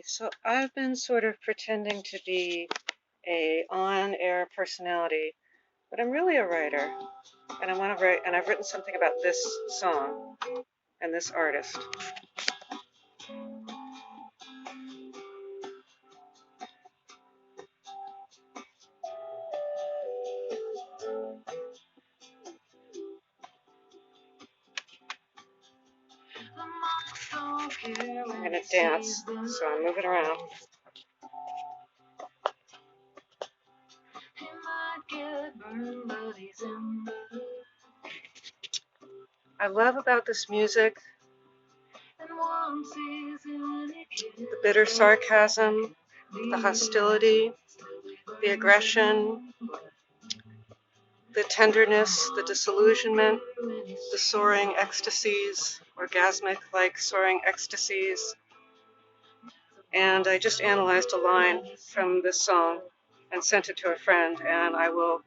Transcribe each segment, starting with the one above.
So I've been sort of pretending to be a on-air personality, but I'm really a writer, and I want to write, and I've written something about this song and this artist. I'm going to dance, so I'm moving around. I love about this music the bitter sarcasm, the hostility, the aggression, the tenderness, the disillusionment, the soaring ecstasies, orgasmic-like soaring ecstasies. And I just analyzed a line from this song and sent it to a friend, and I will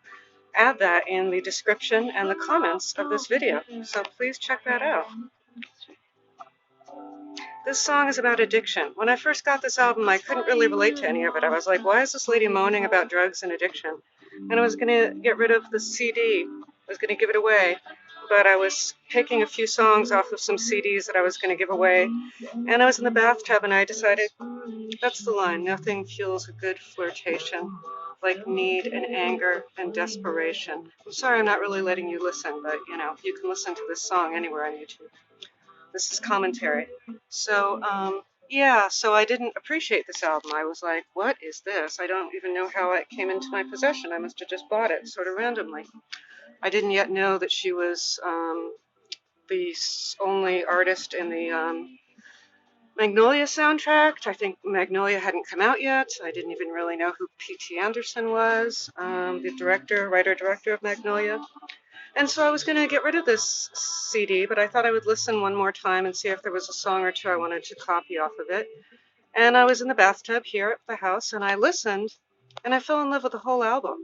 add that in the description and the comments of this video, so please check that out. This song is about addiction. When I first got this album, I couldn't really relate to any of it. I was like, why is this lady moaning about drugs and addiction? And I was going to get rid of the CD. I was going to give it away. But I was picking a few songs off of some CDs that I was going to give away. And I was in the bathtub and I decided, that's the line, nothing fuels a good flirtation like need and anger and desperation. I'm sorry I'm not really letting you listen, but you can listen to this song anywhere on YouTube. This is commentary. So, yeah, so I didn't appreciate this album. I was like, what is this? I don't even know how it came into my possession. I must have just bought it sort of randomly. I didn't yet know that she was the only artist in the Magnolia soundtrack. I think Magnolia hadn't come out yet. I didn't even really know who P.T. Anderson was, the writer-director of Magnolia. And so I was going to get rid of this CD, but I thought I would listen one more time and see if there was a song or two I wanted to copy off of it. And I was in the bathtub here at the house, and I listened, and I fell in love with the whole album.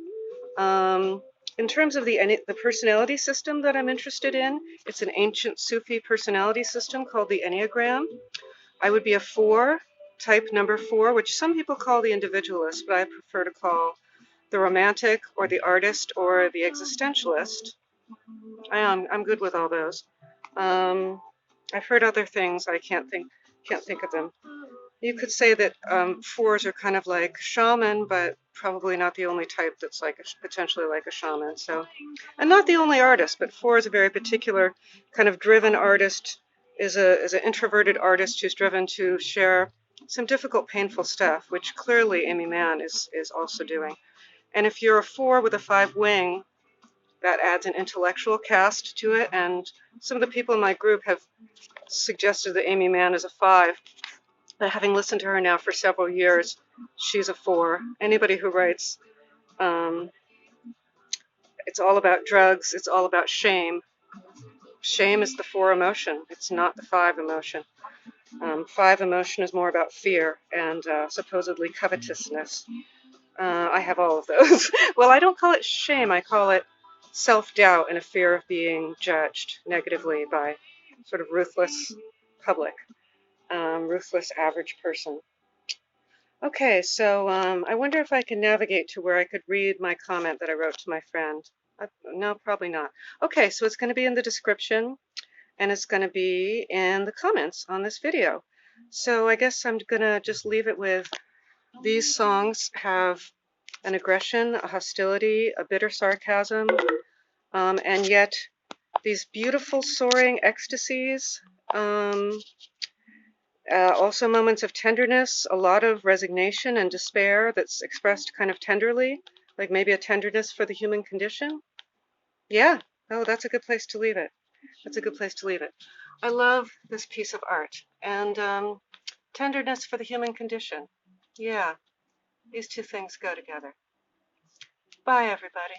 In terms of the personality system that I'm interested in, it's an ancient Sufi personality system called the Enneagram. I would be a 4, type number 4, which some people call the individualist, but I prefer to call the romantic or the artist or the existentialist. I'm good with all those. I've heard other things. I can't think of them. You could say that 4s are kind of like shaman, but probably not the only type that's like potentially like a shaman. So, and not the only artist, but 4 is a very particular kind of driven artist. Is an introverted artist who's driven to share some difficult, painful stuff, which clearly Aimee Mann is also doing. And if you're a 4 with a 5 wing, that adds an intellectual cast to it, and some of the people in my group have suggested that Aimee Mann is a 5. But having listened to her now for several years, she's a 4. Anybody who writes, it's all about drugs, it's all about shame. Shame is the 4 emotion, it's not the 5 emotion. 5 emotion is more about fear and supposedly covetousness. I have all of those. Well, I don't call it shame, I call it self-doubt and a fear of being judged negatively by sort of ruthless public, ruthless average person. Okay, so I wonder if I can navigate to where I could read my comment that I wrote to my friend. No, probably not. Okay, so it's going to be in the description, and it's going to be in the comments on this video. So I guess I'm going to just leave it with these songs have an aggression, a hostility, a bitter sarcasm, and yet these beautiful soaring ecstasies, also moments of tenderness, a lot of resignation and despair that's expressed kind of tenderly, like maybe a tenderness for the human condition. Yeah, oh, that's a good place to leave it. That's a good place to leave it. I love this piece of art, and tenderness for the human condition. Yeah, these two things go together. Bye, everybody.